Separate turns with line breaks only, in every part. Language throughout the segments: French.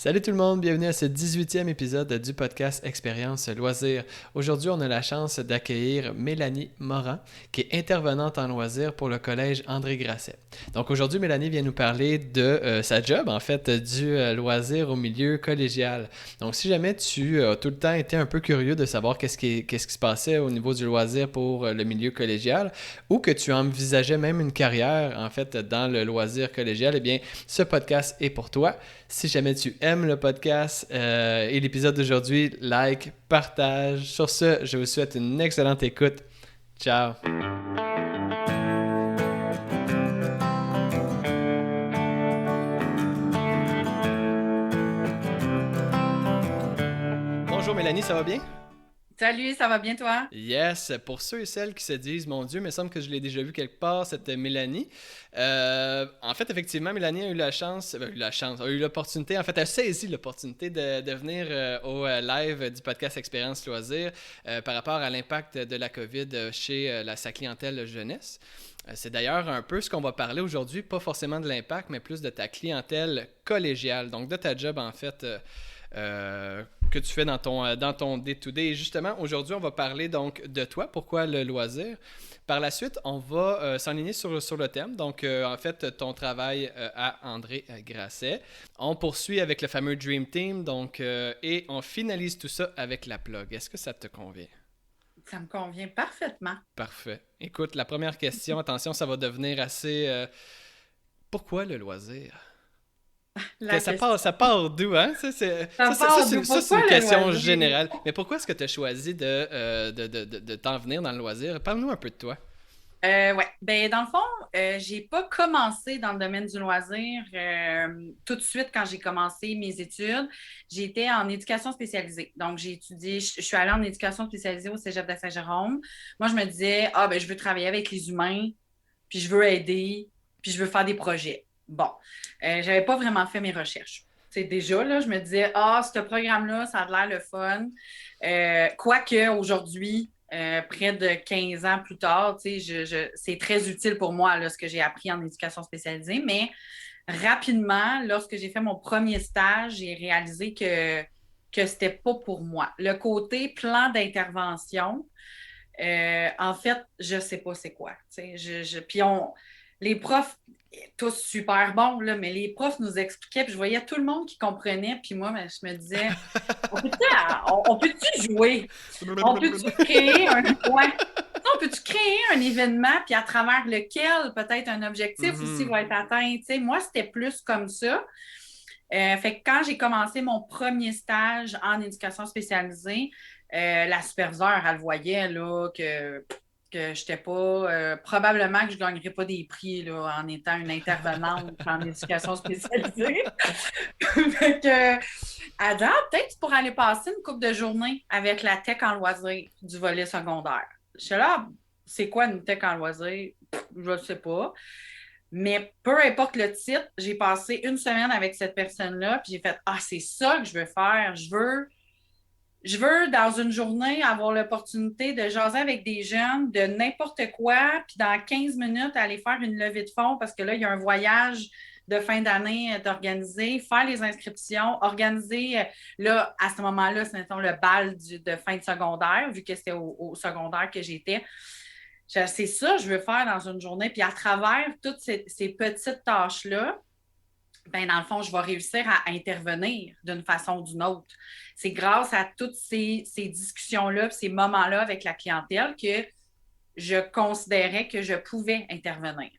Salut tout le monde, bienvenue à ce 18e épisode du podcast Expérience Loisirs. Aujourd'hui, on a la chance d'accueillir Mélanie Morin, qui est intervenante en loisirs pour le collège André Grasset. Donc aujourd'hui, Mélanie vient nous parler de sa job, en fait, du loisir au milieu collégial. Donc si jamais tu as tout le temps été un peu curieux de savoir qu'est-ce qui se passait au niveau du loisir pour le milieu collégial, ou que tu envisageais même une carrière, en fait, dans le loisir collégial, eh bien, ce podcast est pour toi. Si jamais tu aimes le podcast et l'épisode d'aujourd'hui, like, partage. Sur ce, je vous souhaite une excellente écoute. Ciao! Bonjour Mélanie, ça va bien?
Salut, ça va bien toi?
Yes, pour ceux et celles qui se disent, mon Dieu, il me semble que je l'ai déjà vu quelque part, cette Mélanie. En fait, effectivement, Mélanie a eu a eu l'opportunité, en fait, elle a saisi l'opportunité de venir au live du podcast Expérience Loisirs par rapport à l'impact de la COVID chez sa clientèle jeunesse. C'est d'ailleurs un peu ce qu'on va parler aujourd'hui, pas forcément de l'impact, mais plus de ta clientèle collégiale, donc de ta job, en fait. Que tu fais dans ton day-to-day. Et justement, aujourd'hui, on va parler donc de toi. Pourquoi le loisir? Par la suite, on va s'enligner sur le thème. Donc, en fait, ton travail à André Grasset. On poursuit avec le fameux Dream Team. Donc, et on finalise tout ça avec la plug. Est-ce que ça te convient?
Ça me convient parfaitement.
Parfait. Écoute, la première question, attention, ça va devenir assez... pourquoi le loisir?
La question.
Ça part d'où, hein?
Ça part d'où?
C'est
Pourquoi
une
le
question
loisir?
générale. Mais pourquoi est-ce que tu as choisi de t'en venir dans le loisir? Parle-nous un peu de toi.
Ouais. Ben, dans le fond, j'ai pas commencé dans le domaine du loisir tout de suite quand j'ai commencé mes études. J'étais en éducation spécialisée. Donc, j'ai étudié, je suis allée en éducation spécialisée au Cégep de Saint-Jérôme. Moi, je me disais, ah, ben, je veux travailler avec les humains, puis je veux aider, puis je veux faire des projets. Bon, j'avais pas vraiment fait mes recherches. C'est déjà, là, je me disais, ah, ce programme-là, ça a l'air le fun. Quoique, aujourd'hui, près de 15 ans plus tard, c'est très utile pour moi, là, ce que j'ai appris en éducation spécialisée. Mais rapidement, lorsque j'ai fait mon premier stage, j'ai réalisé que c'était pas pour moi. Le côté plan d'intervention, en fait, je sais pas c'est quoi. Puis les profs, tous super bons, là, mais les profs nous expliquaient, puis je voyais tout le monde qui comprenait, puis moi, ben, je me disais, on peut-tu jouer? On peut-tu créer un ouais. On peut-tu créer un événement, puis à travers lequel peut-être un objectif aussi
Mhm.
va être atteint? Moi, c'était plus comme ça. Fait que quand j'ai commencé mon premier stage en éducation spécialisée, la superviseure, elle voyait là, que je n'étais pas. Probablement que je ne gagnerais pas des prix là, en étant une intervenante en éducation spécialisée. Fait que, Adam, peut-être pour aller passer une couple de journées avec la tech en loisir du volet secondaire. Je suis là, c'est quoi une tech en loisir? Je ne sais pas. Mais peu importe le titre, j'ai passé une semaine avec cette personne-là, puis j'ai fait ah, c'est ça que je veux faire. Je veux, dans une journée, avoir l'opportunité de jaser avec des jeunes de n'importe quoi, puis dans 15 minutes, aller faire une levée de fonds parce que là, il y a un voyage de fin d'année d'organiser, faire les inscriptions, organiser, là, à ce moment-là, c'est mettons, le bal de fin de secondaire, vu que c'était au secondaire que j'étais. C'est ça que je veux faire dans une journée. Puis à travers toutes ces petites tâches-là, ben, dans le fond, je vais réussir à intervenir d'une façon ou d'une autre. C'est grâce à toutes ces discussions-là, ces moments-là avec la clientèle que je considérais que je pouvais intervenir.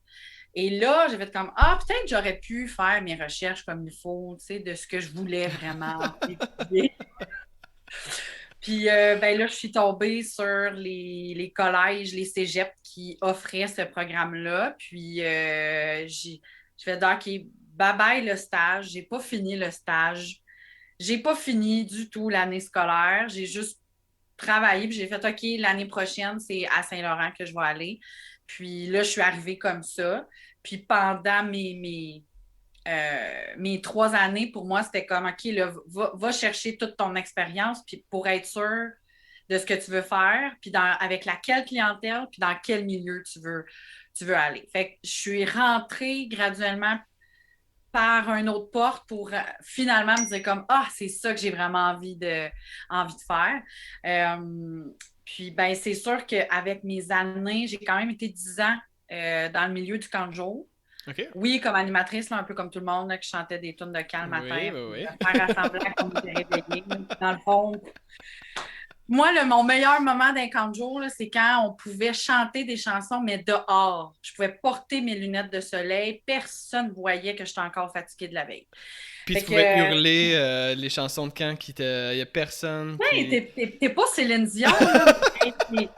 Et là, j'ai fait comme, ah, peut-être que j'aurais pu faire mes recherches comme il faut, tu sais, de ce que je voulais vraiment étudier. Puis ben là, je suis tombée sur les collèges, les cégeps qui offraient ce programme-là. Puis je fais OK, bye bye le stage. J'ai pas fini le stage. J'ai pas fini du tout l'année scolaire. J'ai juste travaillé. Puis j'ai fait OK, l'année prochaine, c'est à Saint-Laurent que je vais aller. Puis là, je suis arrivée comme ça. Puis pendant mes 3 années, pour moi, c'était comme, OK, là, va chercher toute ton expérience puis pour être sûr de ce que tu veux faire, puis avec laquelle clientèle, puis dans quel milieu tu veux aller. Fait que je suis rentrée graduellement par une autre porte pour finalement me dire comme ah, c'est ça que j'ai vraiment envie de faire. Puis ben c'est sûr qu'avec mes années, j'ai quand même été 10 ans dans le milieu du camp de jour.
OK.
Oui, comme animatrice, là, un peu comme tout le monde, là, qui chantait des tunes de camp le
Oui,
matin
oui,
pour
oui.
faire semblant qu'on était réveillés. Dans le fond, moi, mon meilleur moment d'un camp de jour, là, c'est quand on pouvait chanter des chansons, mais dehors. Je pouvais porter mes lunettes de soleil. Personne ne voyait que j'étais encore fatiguée de la veille.
Puis tu
Fait que,
pouvais hurler les chansons de camp qui te... Il y a personne
hey,
qui...
t'es pas Céline Dion, là, mais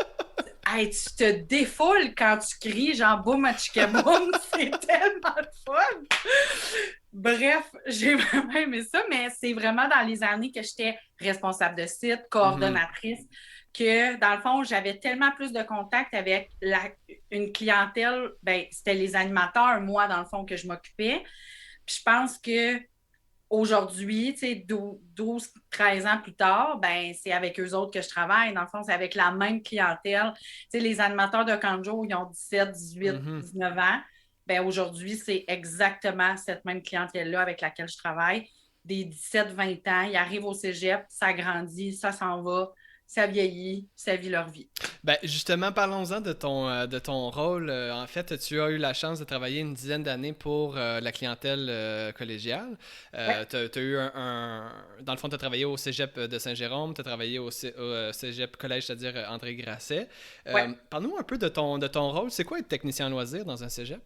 hey, tu te défoules quand tu cries, genre boum, boum, c'est tellement le fun. Bref, j'ai vraiment aimé ça, mais c'est vraiment dans les années que j'étais responsable de site,
Mhm.
coordonnatrice, que dans le fond, j'avais tellement plus de contact avec une clientèle, ben, c'était les animateurs, moi, dans le fond, que je m'occupais. Puis je pense que aujourd'hui, tu sais, 12, 13 ans plus tard, ben, c'est avec eux autres que je travaille. Dans le fond, c'est avec la même clientèle. Tu sais, les animateurs de Kanjo, ils ont 17, 18,
Mhm.
19 ans. Ben, aujourd'hui, c'est exactement cette même clientèle-là avec laquelle je travaille. Des 17, 20 ans, ils arrivent au cégep, ça grandit, ça s'en va, ça vieillit, ça vit leur vie.
Ben, justement, parlons-en de ton rôle. En fait, tu as eu la chance de travailler une dizaine d'années pour la clientèle collégiale.
Ouais,
Tu as eu dans le fond, tu as travaillé au cégep de Saint-Jérôme, tu as travaillé au cégep collège, c'est-à-dire André Grasset.
ouais.
Parle-nous un peu de ton rôle. C'est quoi être technicien en loisir dans un cégep?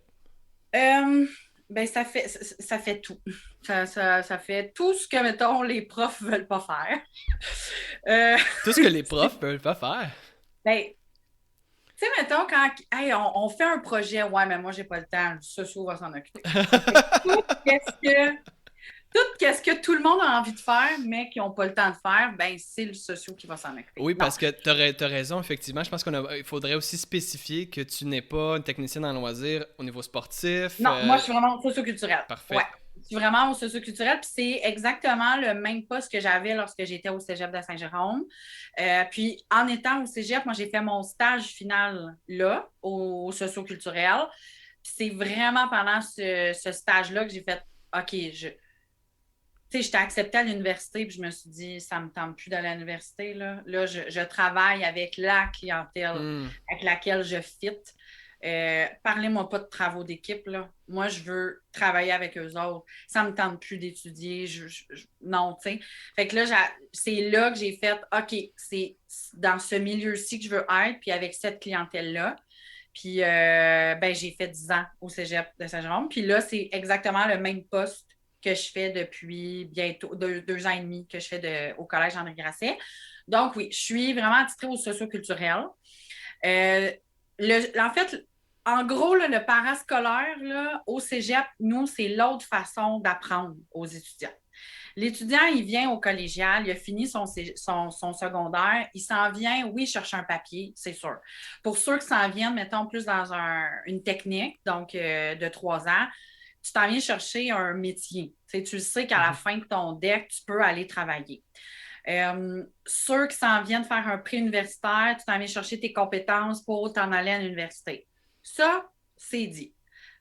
Euh, ben, ça fait tout. Ça fait tout ce que, mettons, les profs veulent pas faire. Euh,
Tout ce que les profs peuvent pas faire.
ben, tu sais, mettons, quand hey, on fait un projet, ouais, mais moi, j'ai pas le temps, le socio va s'en occuper. Fait que tout ce que tout le monde a envie de faire, mais qui n'ont pas le temps de faire, ben, c'est le socio qui va s'en occuper.
Oui,
Non,
parce que t'as raison, effectivement. Je pense il faudrait aussi spécifier que tu n'es pas une technicienne en loisir au niveau sportif.
non, moi, je suis vraiment au socio-culturel. Ouais.
Parfait.
Je suis vraiment au socio-culturel, puis c'est exactement le même poste que j'avais lorsque j'étais au cégep de Saint-Jérôme. Puis, en étant au cégep, moi, j'ai fait mon stage final là, au socio-culturel. Puis, c'est vraiment pendant ce stage-là que j'ai fait OK, tu sais, j'étais acceptée à l'université, puis je me suis dit, ça me tente plus d'aller à l'université, là. Là, je travaille avec la clientèle
Hmm.
avec laquelle je fit. Parlez-moi pas de travaux d'équipe, là. Moi, je veux travailler avec eux autres. Ça me tente plus d'étudier. Non, tu sais. Fait que là, c'est là que j'ai fait, OK, c'est dans ce milieu-ci que je veux être, puis avec cette clientèle-là. Puis, ben, j'ai fait 10 ans au cégep de Saint-Jérôme. Puis là, c'est exactement le même poste que je fais depuis bientôt 2 ans et demi que je fais au Collège André Grasset. Donc, oui, je suis vraiment attitrée au socio-culturel. Euh, en fait, en gros, là, le parascolaire là, au cégep, nous, c'est l'autre façon d'apprendre aux étudiants. L'étudiant, il vient au collégial, il a fini son secondaire, il s'en vient, oui, chercher un papier, c'est sûr. Pour ceux qui s'en viennent, mettons, plus dans une technique, donc de 3 ans, tu t'en viens chercher un métier. Tu sais qu'à la
Mhm.
fin de ton deck, tu peux aller travailler. Ceux qui s'en viennent faire un prix universitaire, tu t'en viens chercher tes compétences pour t'en aller à l'université. Ça, c'est dit.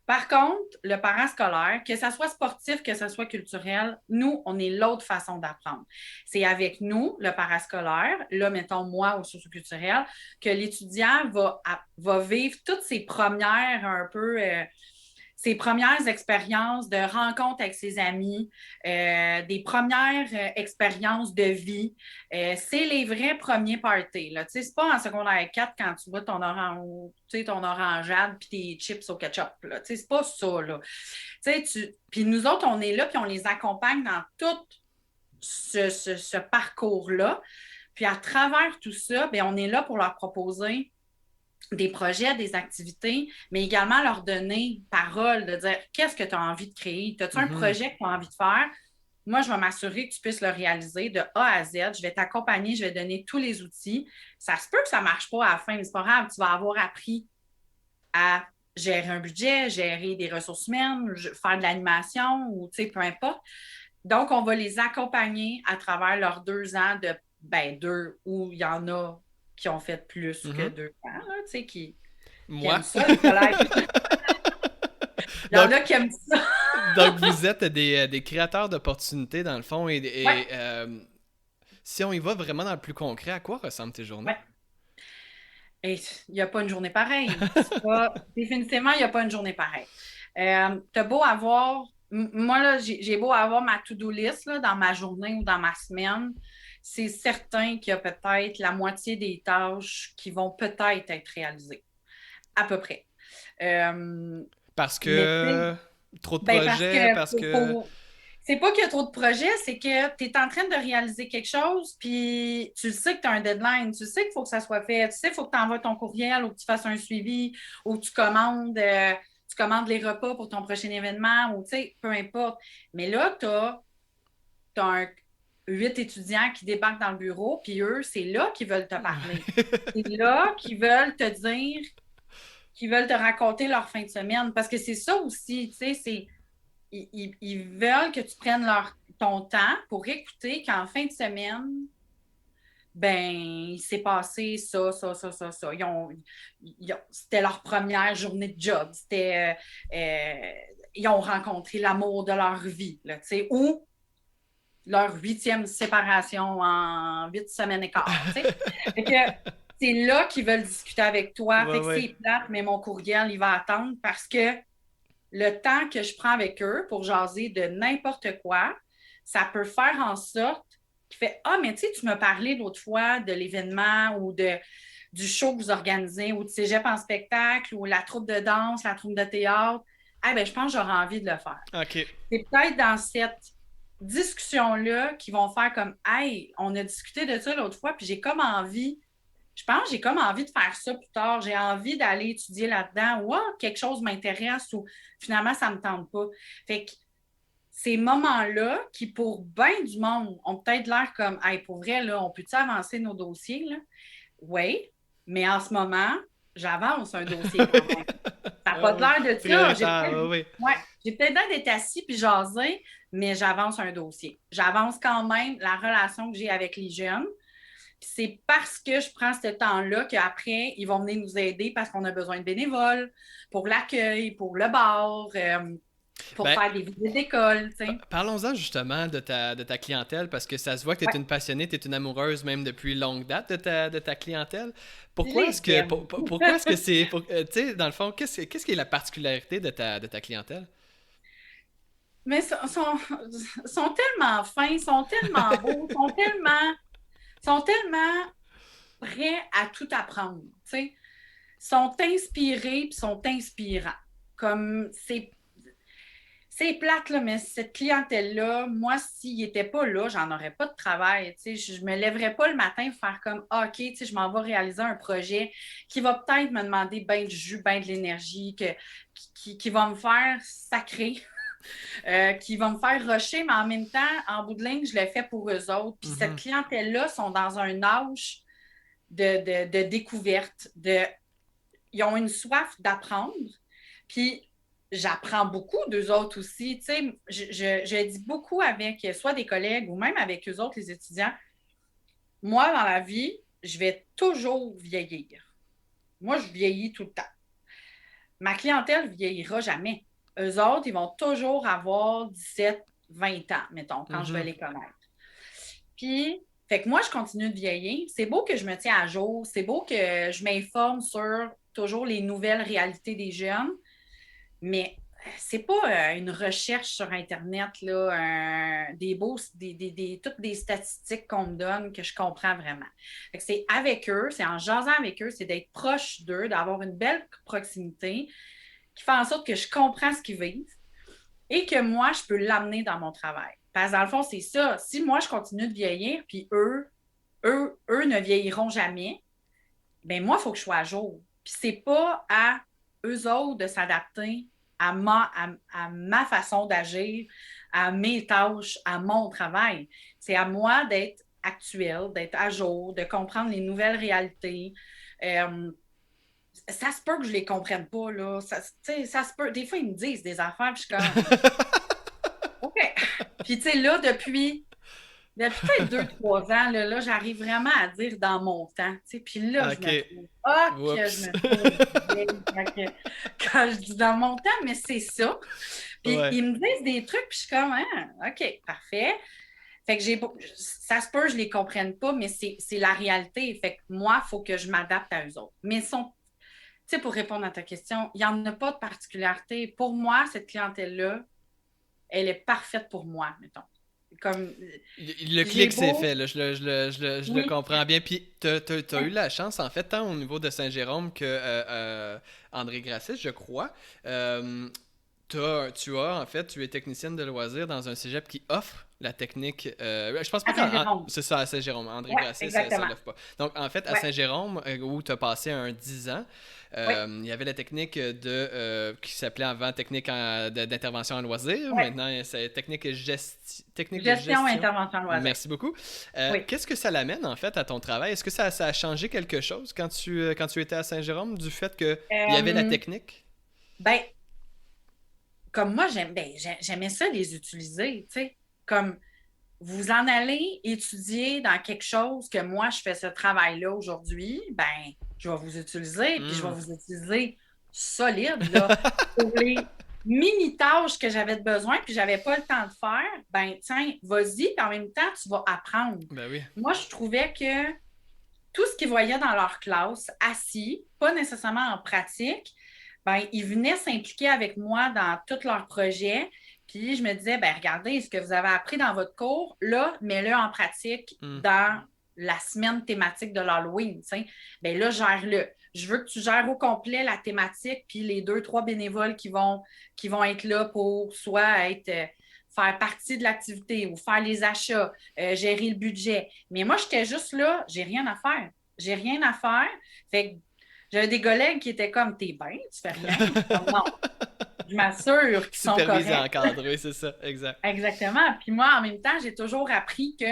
Par contre, le parascolaire, que ce soit sportif, que ce soit culturel, nous, on est l'autre façon d'apprendre. C'est avec nous, le parascolaire, là, mettons moi au socioculturel, que l'étudiant va vivre toutes ses premières un peu ses premières expériences de rencontre avec ses amis, des premières expériences de vie. C'est les vrais premiers parties. Là. C'est pas en secondaire 4 quand tu vois ton orangeade puis tes chips au ketchup. C'est pas ça. Là. Puis nous autres, on est là puis on les accompagne dans tout ce parcours-là. Puis à travers tout ça, bien, on est là pour leur proposer des projets, des activités, mais également leur donner parole, de dire qu'est-ce que tu as envie de créer? As-tu un
Mhm.
projet que tu as envie de faire? Moi, je vais m'assurer que tu puisses le réaliser de A à Z. Je vais t'accompagner, je vais donner tous les outils. Ça se peut que ça ne marche pas à la fin, mais c'est pas grave. Tu vas avoir appris à gérer un budget, gérer des ressources humaines, faire de l'animation ou peu importe. Donc, on va les accompagner à travers leurs 2 ans ben, deux, où il y en a qui ont fait plus que
Mhm.
2 ans, là, qui
Moi?
aiment ça, le collège. Il y en
Donc,
a qui aiment ça.
Donc, vous êtes des créateurs d'opportunités, dans le fond,
Ouais,
si on y va vraiment dans le plus concret, à quoi ressemblent tes journées?
ouais. Et il n'y a pas une journée pareille. Ça, définitivement, il n'y a pas une journée pareille. T'as beau avoir, moi, là, j'ai beau avoir ma to-do list là, dans ma journée ou dans ma semaine, c'est certain qu'il y a peut-être la moitié des tâches qui vont peut-être être réalisées, à peu près. Euh,
Parce
mais tu sais,
que trop de
ben parce
projets,
que
parce que...
c'est pas qu'il y a trop de projets, c'est que tu es en train de réaliser quelque chose, puis tu sais que tu as un deadline, tu sais qu'il faut que ça soit fait, tu sais qu'il faut que tu envoies ton courriel ou que tu fasses un suivi ou que tu commandes les repas pour ton prochain événement ou tu sais, peu importe. Mais là, tu as 8 étudiants qui débarquent dans le bureau, puis eux, c'est là qu'ils veulent te parler. C'est là qu'ils veulent te dire, qu'ils veulent te raconter leur fin de semaine. Parce que c'est ça aussi, tu sais, ils veulent que tu prennes ton temps pour écouter qu'en fin de semaine, ben, il s'est passé ça, ça, ça, ça, ça. C'était leur première journée de job. Ils ont rencontré l'amour de leur vie, là, ou leur 8e séparation en 8 semaines et quart. Fait que c'est là qu'ils veulent discuter avec toi.
Ouais,
Fait que
ouais.
c'est plate, mais mon courriel, il va attendre parce que le temps que je prends avec eux pour jaser de n'importe quoi, ça peut faire en sorte qu'il fait Ah, mais tu sais, tu m'as parlé l'autre fois de l'événement ou du show que vous organisez ou de cégep en spectacle ou la troupe de danse, la troupe de théâtre. Ah, ben, je pense que j'aurais envie de le faire.
OK.
C'est peut-être dans cette discussion-là qu'ils vont faire comme Hey, on a discuté de ça l'autre fois, puis j'ai comme envie je pense que j'ai comme envie de faire ça plus tard. J'ai envie d'aller étudier là-dedans ou quelque chose m'intéresse ou finalement, ça ne me tente pas. Fait que ces moments-là, qui pour bien du monde ont peut-être l'air comme Hey, pour vrai, là, on peut-tu avancer nos dossiers? Là? Oui, mais en ce moment, j'avance un dossier quand même. Ça n'a pas
Ouais,
l'air de ça.
prioritaire, ouais, ouais.
Ouais, j'ai peut-être l'air d'être assis puis jaser, mais j'avance un dossier. J'avance quand même la relation que j'ai avec les jeunes. Puis c'est parce que je prends ce temps-là qu'après, ils vont venir nous aider parce qu'on a besoin de bénévoles pour l'accueil, pour le bar, pour
Ben,
faire des visites d'école, tu sais.
parlons-en justement de ta clientèle, parce que ça se voit que tu es
Ouais,
une passionnée, tu es une amoureuse même depuis longue date de ta clientèle.
je
Pourquoi est-ce
les
que,
aime.
pourquoi est-ce que c'est... tu sais, dans le fond, qu'est-ce qui est la particularité de ta clientèle?
Mais sont tellement fins, sont tellement beaux, sont tellement prêts à tout apprendre, tu sais. Sont inspirés puis sont inspirants. Comme c'est plate, là, mais cette clientèle-là, moi, s'il n'était pas là, j'en aurais pas de travail. Je ne me lèverais pas le matin pour faire comme ah, OK, je m'en vais réaliser un projet qui va peut-être me demander bien du jus, bien de l'énergie, qui va me faire sacrer, qui va me faire rusher, mais en même temps, en bout de ligne, je le fais pour eux autres. Puis cette
Mhm.
clientèle-là sont dans un âge de découverte, ils ont une soif d'apprendre. Puis j'apprends beaucoup d'eux autres aussi. Tu sais, je dis beaucoup avec soit des collègues ou même avec eux autres, les étudiants. Moi, dans la vie, je vais toujours vieillir. Moi, je vieillis tout le temps. Ma clientèle ne vieillira jamais. Eux autres, ils vont toujours avoir 17, 20 ans, mettons, quand je vais
Mhm.
les connaître. Puis, fait que moi, je continue de vieillir. C'est beau que je me tiens à jour. C'est beau que je m'informe sur toujours les nouvelles réalités des jeunes. Mais c'est pas une recherche sur Internet, là, toutes des statistiques qu'on me donne que je comprends vraiment. Fait que c'est avec eux, c'est en jasant avec eux, c'est d'être proche d'eux, d'avoir une belle proximité qui fait en sorte que je comprends ce qu'ils vivent et que moi, je peux l'amener dans mon travail. Parce que dans le fond, c'est ça. Si moi, je continue de vieillir, puis eux ne vieilliront jamais, ben moi, il faut que je sois à jour. Puis c'est pas à eux autres de s'adapter à ma façon d'agir, à mes tâches, à mon travail. C'est à moi d'être actuel, d'être à jour, de comprendre les nouvelles réalités. Euh, Ça se peut que je les comprenne pas, là. Ça se peut. Des fois, ils me disent des affaires, puis je suis comme OK. Puis, tu sais, là, depuis. Depuis peut-être 2, 3 ans, là, j'arrive vraiment à dire dans mon temps. Tu sais. Puis là, je me
OK.
trouve. Ah, que je
Oups.
me trouve vieille quand je dis dans mon temps, mais c'est ça. Puis
Ouais.
ils me disent des trucs, puis je suis comme, ah, OK, parfait. Fait que ça se peut, je les comprenne pas, mais c'est la réalité. Fait que moi, il faut que je m'adapte à eux autres. Mais tu sais, pour répondre à ta question, il n'y en a pas de particularité. Pour moi, cette clientèle-là, elle est parfaite pour moi, mettons. Comme,
Le
j'ai
clic s'est
beau,
fait, là, je le
oui,
comprends bien. Puis, t'as eu la chance, en fait, tant au niveau de Saint-Jérôme que André Grasset, je crois. euh, tu es technicienne de loisirs dans un cégep qui offre la technique. Je pense pas
à Saint-Jérôme.
c'est ça, à Saint-Jérôme. André
Oui,
Grasset, ça
exactement.
l'offre pas. Donc, en fait, à
Oui,
Saint-Jérôme, où tu as passé un 10 ans,
oui,
il y avait la technique qui s'appelait avant technique d'intervention en loisirs.
oui.
Maintenant, c'est technique de
Gestion,
gestion.
intervention, loisir.
Merci beaucoup.
Oui.
Qu'est-ce que ça l'amène en fait à ton travail? Est-ce que ça a changé quelque chose quand tu étais à Saint-Jérôme du fait qu'il y avait la
Euh,
technique?
ben, comme moi, j'aimais ça les utiliser, tu sais. Comme vous en allez étudier dans quelque chose que moi, je fais ce travail-là aujourd'hui, ben, je vais vous utiliser, puis je vais
Hmm.
vous utiliser solide, là, pour les mini-tâches que j'avais besoin, puis j'avais pas le temps de faire, ben, tiens, vas-y, puis en même temps, tu vas apprendre.
Ben oui.
Moi, je trouvais que tout ce qu'ils voyaient dans leur classe, assis, pas nécessairement en pratique, ben, ils venaient s'impliquer avec moi dans tous leurs projets. Puis je me disais, ben, regardez, ce que vous avez appris dans votre cours, là, mets-le en pratique
Hmm.
dans la semaine thématique de l'Halloween. Ben là, gère-le. Je veux que tu gères au complet la thématique, puis les 2, 3 bénévoles qui vont être là pour soit faire partie de l'activité ou faire les achats, gérer le budget. Mais moi, j'étais juste là, j'ai rien à faire. J'ai rien à faire. Fait que j'avais des collègues qui étaient comme, t'es bien, tu fais rien. Je suis comme, non, je m'assure qu'ils sont
Supervisé,
corrects.
encadré, c'est ça, exact.
Exactement. Puis moi, en même temps, j'ai toujours appris que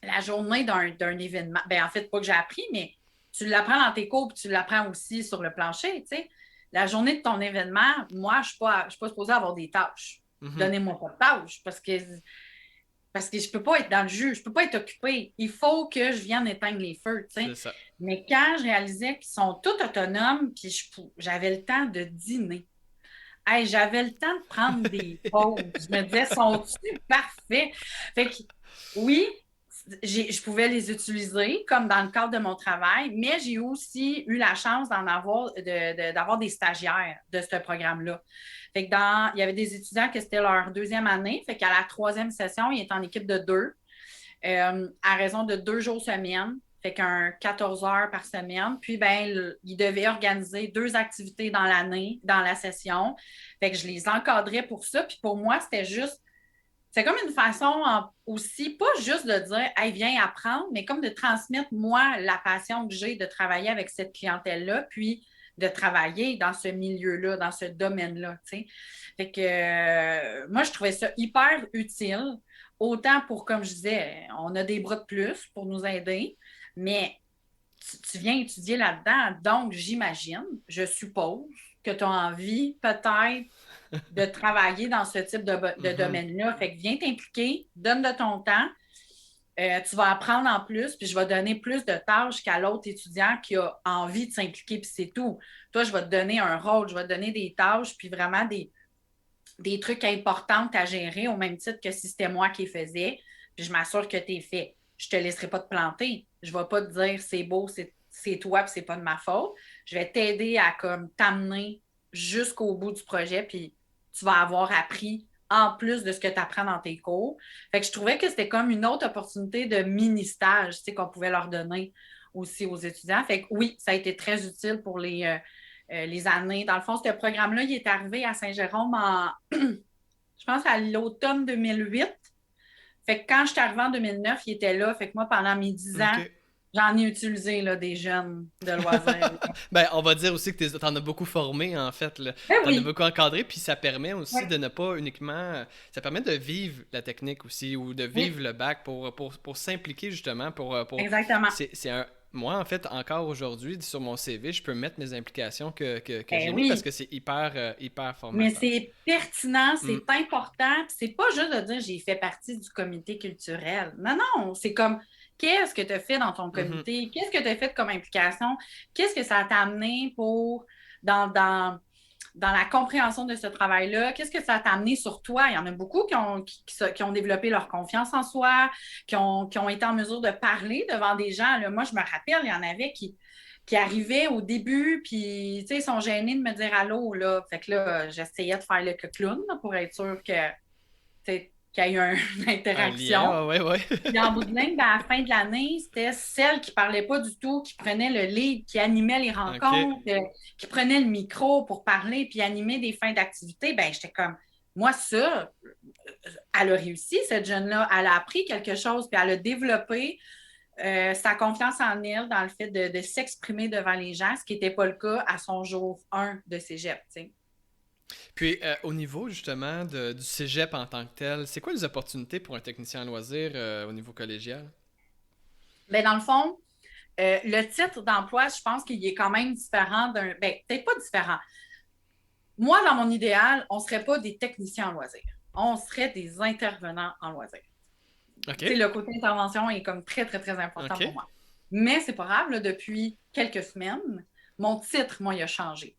la journée d'un événement, ben en fait, pas que j'ai appris, mais tu l'apprends dans tes cours, puis tu l'apprends aussi sur le plancher, tu sais. La journée de ton événement, moi, je suis pas supposée avoir des tâches.
Mhm.
Donnez-moi pas de tâches parce que je peux pas être dans le jus, je peux pas être occupée. Il faut que je vienne éteindre les feux, tu sais.
C'est ça.
Mais quand je réalisais qu'ils sont tous autonomes, puis j'avais le temps de dîner. Hey, j'avais le temps de prendre des pauses. Je me disais, sont-ils parfaits? Fait que oui, je pouvais les utiliser comme dans le cadre de mon travail, mais j'ai aussi eu la chance d'avoir des stagiaires de ce programme-là. Fait que il y avait des étudiants que c'était leur 2e année. Fait qu'à la 3e session, ils étaient en équipe de 2, à raison de 2 jours semaine. Fait qu'un 14 heures par semaine. Puis, ben, ils devaient organiser 2 activités dans l'année, dans la session. Fait que je les encadrais pour ça. Puis pour moi, c'est comme une façon aussi, pas juste de dire, hey, viens apprendre, mais comme de transmettre, moi, la passion que j'ai de travailler avec cette clientèle-là, puis de travailler dans ce milieu-là, dans ce domaine-là, tu sais. Fait que moi, je trouvais ça hyper utile, autant pour, comme je disais, on a des bras de plus pour nous aider, mais tu viens étudier là-dedans, donc j'imagine, je suppose que tu as envie peut-être de travailler dans ce type de
Mhm.
domaine-là. Fait que viens t'impliquer, donne de ton temps, tu vas apprendre en plus, puis je vais donner plus de tâches qu'à l'autre étudiant qui a envie de s'impliquer, puis c'est tout. Toi, je vais te donner un rôle, je vais te donner des tâches, puis vraiment des trucs importants à gérer, au même titre que si c'était moi qui les faisais, puis je m'assure que tu es fait. Je ne te laisserai pas te planter. Je ne vais pas te dire c'est beau, c'est toi, puis c'est pas de ma faute. Je vais t'aider à comme t'amener jusqu'au bout du projet, puis tu vas avoir appris en plus de ce que tu apprends dans tes cours. Fait que je trouvais que c'était comme une autre opportunité de mini-stage, tu sais, qu'on pouvait leur donner aussi aux étudiants. Fait que oui, ça a été très utile pour les années. Dans le fond, ce programme-là, il est arrivé à Saint-Jérôme je pense, à l'automne 2008. Fait que quand je suis arrivée en 2009, il était là. Fait que moi, pendant mes 10 ans,
OK.
j'en ai utilisé là, des jeunes de loisirs.
Ben, on va dire aussi que t'en as beaucoup formé, en fait, là.
Ben
T'en as
oui,
beaucoup encadré, puis ça permet aussi
oui,
de ne pas uniquement... Ça permet de vivre la technique aussi, ou de
oui,
vivre le bac pour s'impliquer, justement,
exactement.
C'est un... moi, en fait, encore aujourd'hui, sur mon CV, je peux mettre mes implications que
Ben
j'ai mis parce
oui,
que c'est hyper
mais
formateur.
c'est pertinent,
Mm.
c'est important. Puis c'est pas juste de dire j'ai fait partie du comité culturel. Non, non, c'est comme qu'est-ce que tu as fait dans ton
Mhm.
comité? Qu'est-ce que tu as fait comme implication? Qu'est-ce que ça t'a amené pour dans la compréhension de ce travail-là? Qu'est-ce que ça t'a amené sur toi? Il y en a beaucoup qui ont développé leur confiance en soi, qui ont été en mesure de parler devant des gens. Là, moi, je me rappelle, il y en avait qui arrivaient au début, puis ils sont gênés de me dire allô. Là. Fait que là, j'essayais de faire le clown là, pour être sûr que, qu'il y ait une
Un
interaction.
lien, ouais, ouais.
Puis en bout de ligne, ben, à la fin de l'année, c'était celle qui ne parlait pas du tout, qui prenait le lead, qui animait les
OK.
rencontres, qui prenait le micro pour parler, puis animer des fins d'activité. Ben, j'étais comme, moi, ça, elle a réussi, cette jeune-là. Elle a appris quelque chose, puis elle a développé sa confiance en elle dans le fait de s'exprimer devant les gens, ce qui n'était pas le cas à son jour 1 de cégep. T'sais.
Puis, au niveau justement du cégep en tant que tel, c'est quoi les opportunités pour un technicien en loisir au niveau collégial?
Ben, dans le fond, le titre d'emploi, je pense qu'il est quand même différent d'un. Ben, peut-être pas différent. Moi, dans mon idéal, on ne serait pas des techniciens en loisirs. On serait des intervenants en loisirs.
OK.
Le côté intervention est comme très, très, très important pour
OK.
moi. Mais c'est pas grave, là, depuis quelques semaines, mon titre, moi, il a changé.